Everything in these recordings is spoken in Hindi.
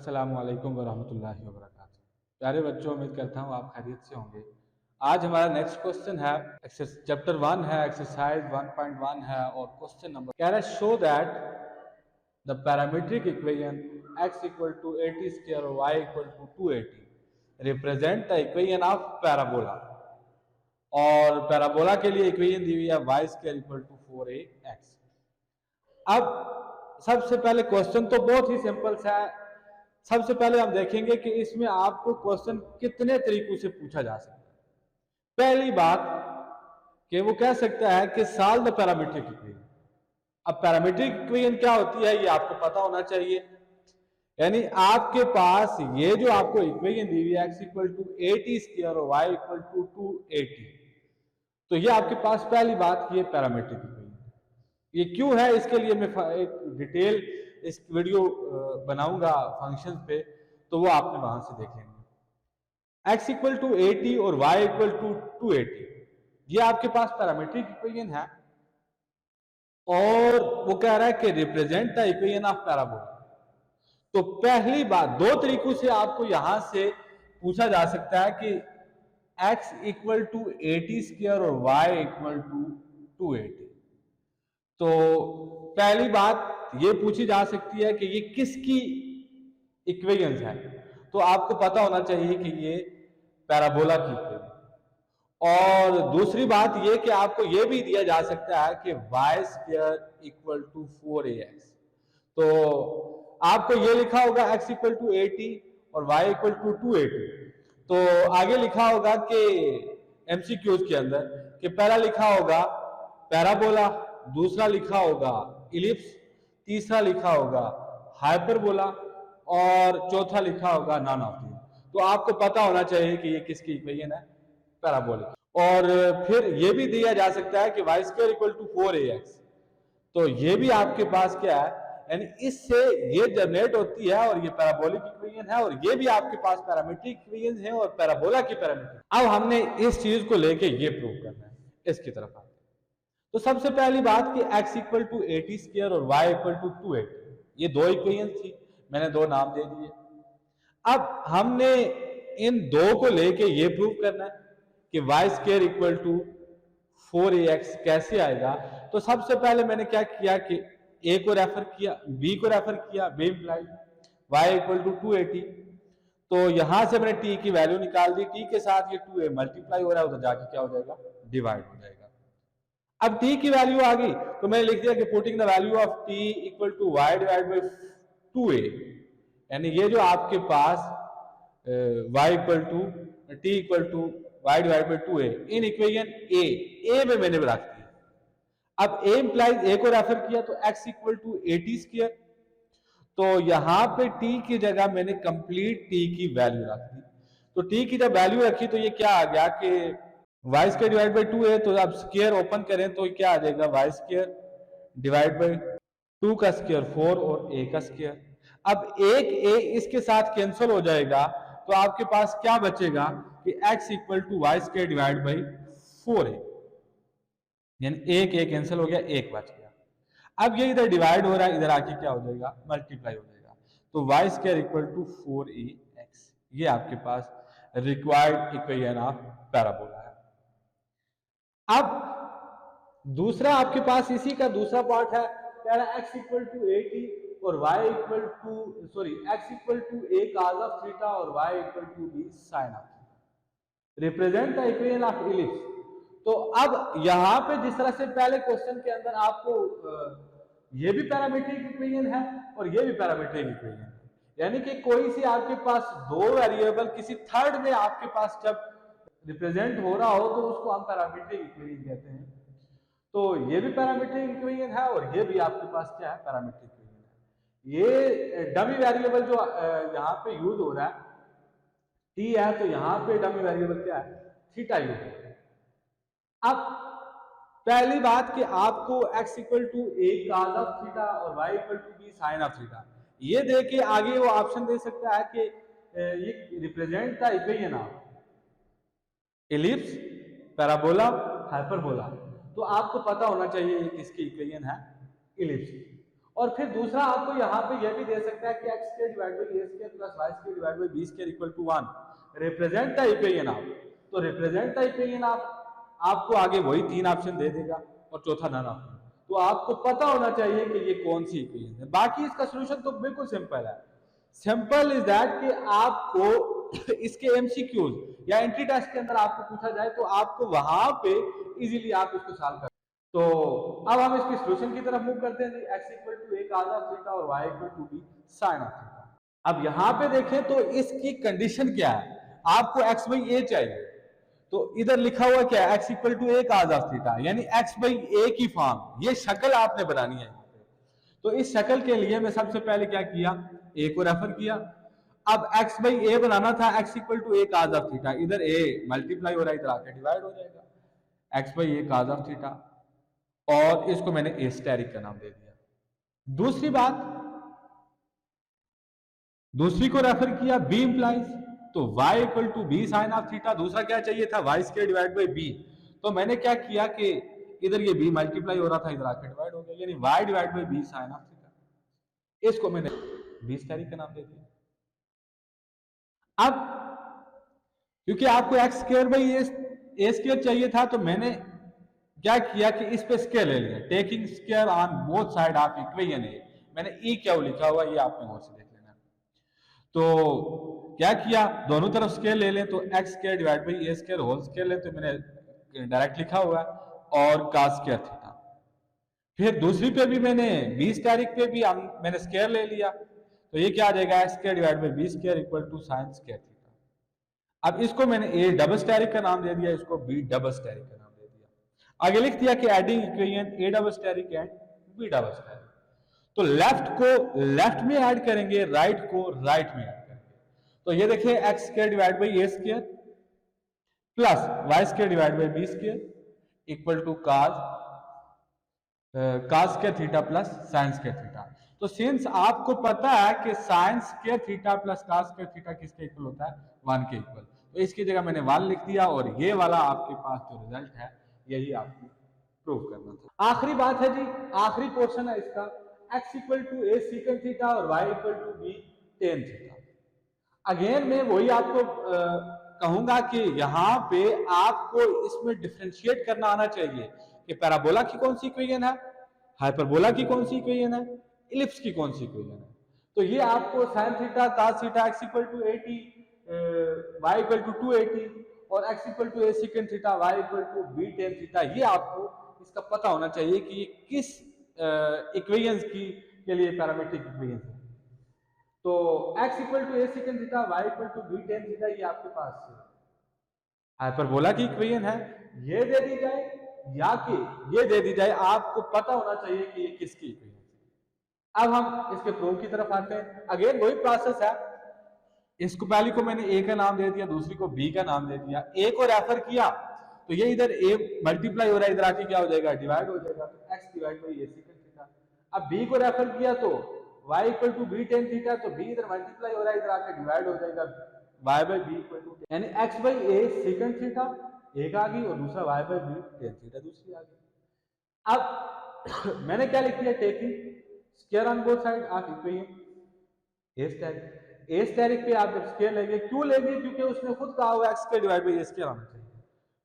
अस्सलामु अलैकुम वरहमतुल्लाहि वबरकातुहू। प्यारे बच्चों, उम्मीद करता हूँ आप खैरियत से होंगे। आज हमारा नेक्स्ट क्वेश्चन है, चैप्टर 1 है, एक्सरसाइज 1.1 है और क्वेश्चन नंबर कह रहा है show that the parametric equation x equal to 80 square और y equal to 280 represent the equation of parabola. और पैराबोला के लिए इक्वेशन दी हुई है y square equal to 4ax। अब सबसे पहले क्वेश्चन तो बहुत ही सिंपल सा है। सबसे पहले हम देखेंगे कि इसमें आपको क्वेश्चन कितने तरीकों से पूछा जा सकता है। पहली बात कि वो कह सकता है कि सॉल्व द पैरामीट्रिक इक्वेशन। अब पैरामीट्रिक इक्वेशन क्या होती है ये आपको पता होना चाहिए। यानी आपके पास ये जो आपको इक्वेशन दी हुई है x इक्वल टू 80 स्क्वायर और y इक्वल टू 280, तो ये आपके पास पहली बात ये पैरामीट्रिक इक्वेशन। ये क्यों है इसके लिए मैं एक डिटेल इस वीडियो बनाऊंगा फंक्शन पे, तो वो आपने वहां से देख लेंगे। x इक्वल टू 80 और y इक्वल टू 280 ये आपके पास पैरामीट्रिक इक्वेशन है और वो कह रहा है कि represent the equation of parabola. तो पहली बात दो तरीकों से आपको यहां से पूछा जा सकता है कि x इक्वल टू 80 स्क्वायर और y इक्वल टू 280। तो पहली बात ये पूछी जा सकती है कि ये किसकी इक्वेशंस है। तो आपको पता होना चाहिए कि ये पैराबोला की इक्वेशन। और दूसरी बात ये कि आपको ये भी दिया जा सकता है कि y square equal to 4ax। तो आपको ये लिखा होगा x इक्वल टू 80 और y इक्वल टू 280। तो आगे लिखा होगा कि एमसीक्यूज के अंदर कि पहला लिखा होगा पैराबोला, दूसरा लिखा होगा इलिप्स, तीसरा लिखा होगा हाइपरबोला और चौथा लिखा होगा नॉन ऑफ दीज। तो आपको पता होना चाहिए कि ये किसकी इक्वेशन है, पैराबोलिक। और फिर ये भी दिया जा सकता है कि y square equal to 4ax। तो ये भी आपके पास क्या है, यानी इससे ये जनरेट होती है और ये पैराबोलिक इक्वेशन है और ये भी आपके पास पैरामीट्रिक इक्वेशन है और पैराबोला की पैरामीट्रिक। अब हमने इस चीज को लेके ये प्रूव करना है, इसकी तरफ आते हैं। तो सबसे पहली बात कि x इक्वल टू 80 स्क्वायर और y इक्वल टू 280 ये दो इक्वेशन थी, मैंने दो नाम दे दिए। अब हमने इन दो को लेके ये प्रूव करना है कि y square equal to 4ax कैसे आएगा। तो सबसे पहले मैंने क्या किया कि a को रेफर किया, b को रेफर किया, b implies y equal to 280। तो यहां से मैंने t की वैल्यू निकाल दी, t के साथ ये 2a मल्टीप्लाई हो रहा है, उधर जाके क्या हो जाएगा, डिवाइड हो जाएगा। अब t की वैल्यू आ गई तो मैंने लिख दिया कि putting the value of t equal to y divide by 2a। यानी ये जो आपके पास y equal to t equal to y divide by 2a in equation a में मैंने रख दिया। अब a इंप्लाइज a को रेफर किया तो x इक्वल टू 80 स्क्वायर। तो यहां पे t की जगह मैंने कंप्लीट t की वैल्यू रख दी। तो t की जब वैल्यू रखी तो ये क्या आ गया कि y स्क्वायर डिवाइड बाई 2 है। तो अब स्क्वायर ओपन करें तो क्या आ जाएगा, y स्क्वायर डिवाइड बाई 2 का स्क्वायर 4 और a का स्क्वायर। अब एक a इसके साथ कैंसिल हो जाएगा तो आपके पास क्या बचेगा कि x equal to Y square divide by 4a। यानी एक a कैंसिल हो गया, एक बच गया। अब ये इधर डिवाइड हो रहा है, इधर आके क्या हो जाएगा, मल्टीप्लाई हो जाएगा। तो y square equal to 4ax ये आपके पास रिक्वायर्ड इक्वेशन ऑफ पैराबोला है। अब दूसरा आपके पास इसी का दूसरा पार्ट है, कह रहा है x इक्वल टू 80 और y equal to x equal to a cos of theta और y equal to b sin of theta represent the equation of ellipse. तो अब यहां पे जिस तरह से पहले क्वेश्चन के अंदर आपको ये भी पैरामीट्रिक इक्वेशन है और ये भी पैरामीट्रिक इक्वेशन है, यानी कि कोई सी आपके पास दो वेरिएबल किसी थर्ड में आपके पास जब रिप्रेजेंट हो रहा हो तो उसको हम पैरामीट्रिक इक्वेशन कहते हैं। तो ये भी पैरामीट्रिक इक्वेशन है और ये भी आपके पास क्या है, पैरामीट्रिक इक्वेशन है। ये डमी वेरिएबल जो यहाँ पे यूज हो रहा है t है, तो यहाँ पे डमी वेरिएबल क्या है, थीटा यूज हो रहा है। अब पहली बात कि आपको x equal to a cos of theta और y equal to b sin of theta ये दे के आगे वो ऑप्शन दे सकता है कि ये represent the equation of ellipse, parabola, hyperbola. तो आपको पता होना चाहिए ये किसकी इक्वेशन है, इलिप्स की। और फिर दूसरा आपको यहाँ पे यह भी दे सकता है कि X square divide by A square plus Y square divide by B square equal to 1 represent the equation of. तो रिप्रेजेंट द इक्वेशन ऑफ आपको आगे वही 3 ऑप्शन दे देगा और चौथा नन ऑप्शन। तो आपको पता होना चाहिए कि ये कौन सी इक्वेशन है। बाकी इसका सोल्यूशन तो बिल्कुल सिंपल है। सिंपल इज दैट कि आपको इसके एमसीक्यूज या एंट्री टेस्ट के अंदर आपको पूछा जाए तो आपको वहां पे इजीली आप इसको सॉल्व कर। तो अब हम इसके सॉल्यूशन की तरफ मूव करते हैं। x equal to a cos of theta और y equal to b sin of theta. अब यहां पे देखें तो इसकी कंडीशन क्या है, आपको x बाई a चाहिए। तो इधर लिखा हुआ क्या है, x equal to a cos of theta, यानी x बाई a की फॉर्म, ये शक्ल आपने बनानी है। तो इस शक्ल के लिए मैं सबसे पहले क्या किया, a को रेफर किया। अब x बाई a बनाना था, x equal to a cos of theta, इधर a मल्टीप्लाई हो रहा है, इधर आके डिवाइड हो जाएगा, x by a cos of theta, और इसको मैंने ए स्टेरिक का नाम दे दिया। दूसरी बात, दूसरी को रेफर किया b इंप्लाइज, तो y equal to B sine of theta. दूसरा क्या चाहिए था, y square divide by b। तो मैंने क्या किया कि इधर ये b मल्टीप्लाई हो रहा था, इधर आकर डिवाइड हो गया, यानी y divide by b sine of theta. इसको मैंने b स्टेरिक का नाम दे दिया। अब क्योंकि आपको x square by a square चाहिए था, तो मैंने क्या किया कि इस पे स्क्वायर ले लिया, taking square on both side of equation A. मैंने ई क्या लिखा हुआ, ये आपने गौर से देख लेना। तो क्या किया, दोनों तरफ स्क्वायर ले लें, तो X square divide by A square whole square ले, तो मैंने डायरेक्ट लिखा हुआ है, और cos स्क्वायर थीटा। फिर दूसरी पे भी मैंने 20 तारीख पे भी मैंने स्क्वायर ले लिया, तो ये क्या आ जाएगा, X square divide by B square equal to sine square theta. अब इसको मैंने ए डबल स्टेरिक का नाम दे दिया, इसको बी डबल स्टेरिक का नाम दे दिया। आगे लिख दिया कि adding equation A double asterisk and B double asterisk. तो लेफ्ट को लेफ्ट में ऐड करेंगे, राइट को राइट में ऐड करेंगे। तो ये देखिए X square divide by A square plus Y square divide by B square equal to cos square theta plus sine square theta. तो सिंस आपको पता है कि sine square theta plus cos square theta किसके इक्वल होता है, 1 के इक्वल, तो इसकी जगह मैंने 1 लिख दिया, और ये वाला आपके पास जो रिजल्ट है यही आपको प्रूव करना था। आखिरी बात है जी, आखिरी पोर्शन है इसका, x equal to a secant theta और y equal to b tan theta. Again मैं वही आपको कहूंगा कि यहाँ पे आपको इसमें डिफरेंशिएट करना आना चाहिए कि पैराबोला की कौन सी इक्वेशन है, हाइपरबोला की कौन सी इक्वेशन है, इलिप्स की कौन सी इक्वेशन है। तो ये आपको sine theta cos theta x equal to 80, y equal to 280 और x equal to a second theta, y equal to b tan theta, ये आपको इसका पता होना चाहिए कि ये किस इक्वेशंस की के लिए पैरामीट्रिक इक्वेशंस है। तो x equal to a second theta, y equal to b tan theta, ये आपके पास हाइपरबोला की इक्वेशन है, ये दे दी जाए या कि ये दे दी जाए, आपको पता होना चाहिए कि ये किसकी इक्वेशन है। अब हम इसके प्रूफ की तरफ आते हैं। अगेन वही प्रोसेस है, इसको पहली को मैंने a का नाम दे दिया, दूसरी को b का नाम दे दिया। a को रेफर किया तो ये इधर a मल्टीप्लाई हो रहा है, इधर आके क्या हो जाएगा, डिवाइड हो जाएगा, तो x divide by a second theta. अब b को रेफर किया तो y equal to b tan theta, तो b इधर मल्टीप्लाई हो रहा है, इधर आके डिवाइड हो जाएगा, y by b equal to, यानी x by a second theta एक आ गई और दूसरा y by b tan theta दूसरी आ गई। अब मैंने क्या लिख दिया, taking square on both side of equation a steric. a steric पे आप जब स्क्वायर लेंगे, क्यों लेंगे, क्योंकि उसने खुद कहा हुआ x square divide by a square आना चाहिए।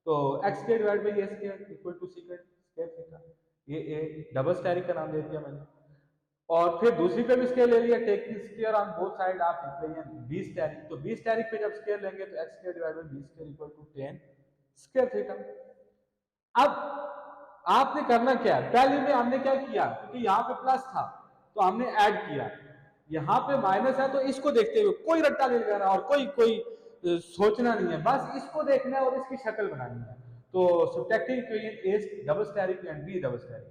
तो x square divide by a square equal to second square theta, ये a डबल स्टेरिक का नाम दे दिया मैंने। और फिर दूसरी पे भी स्क्वायर ले लिया, taking square on both side of equation b asterisk. तो b स्टेरिक पे जब स्क्वायर लेंगे तो x square divide by b square equal to tan square theta. अब आपने करना क्या है, पहले में हमने क्या किया, क्योंकि यहाँ पे प्लस था तो हमने ऐड किया, यहाँ पे माइनस है तो इसको देखते हुए कोई रट्टा नहीं लगाना और कोई सोचना नहीं है, बस इसको देखना है और इसकी शक्ल बनानी है। तो subtracting equation a double asterisk and b double asterisk,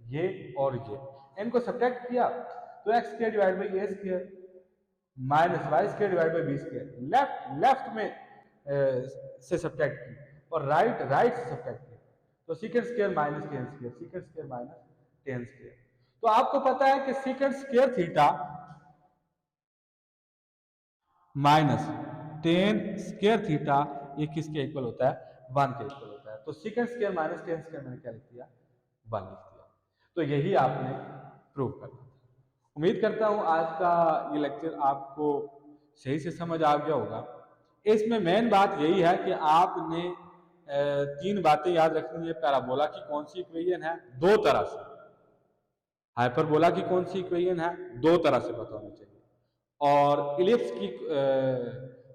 ये और ये, इनको सब्ट्रैक्ट किया तो x square divide by a square minus y square divide by b square, left में से सब्ट्रैक्ट की और राइट से सब्ट्रैक्ट किया, तो second square minus ten square, second square minus ten square. तो आपको पता है कि second square theta minus ten square theta ये किसके इक्वल होता है, 1 के इक्वल होता है। तो second square minus ten square मैंने क्या लिख दिया, 1 लिख दिया। तो यही आपने प्रूव करना था। उम्मीद करता हूँ आज का ये लेक्चर आपको सही से समझ आ गया होगा। इसमें मेन बात यही है कि आपने तीन बातें याद रखनी है। पैराबोला की कौन सी इक्वेशन है, दो तरह से। हाइपरबोला की कौन सी इक्वेशन है, दो तरह से पता होना चाहिए। और इलिप्स की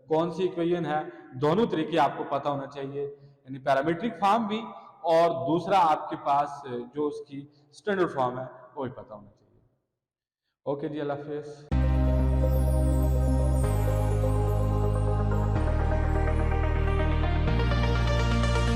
कौन सी इक्वेशन है, दोनों तरीके आपको पता होना चाहिए, यानी पैरामीट्रिक फॉर्म भी और दूसरा आपके पास जो उसकी स्टैंडर्ड फॉर्म है वो भी पता होना चाहिए। ओके जी, अल्लाह हाफिज़।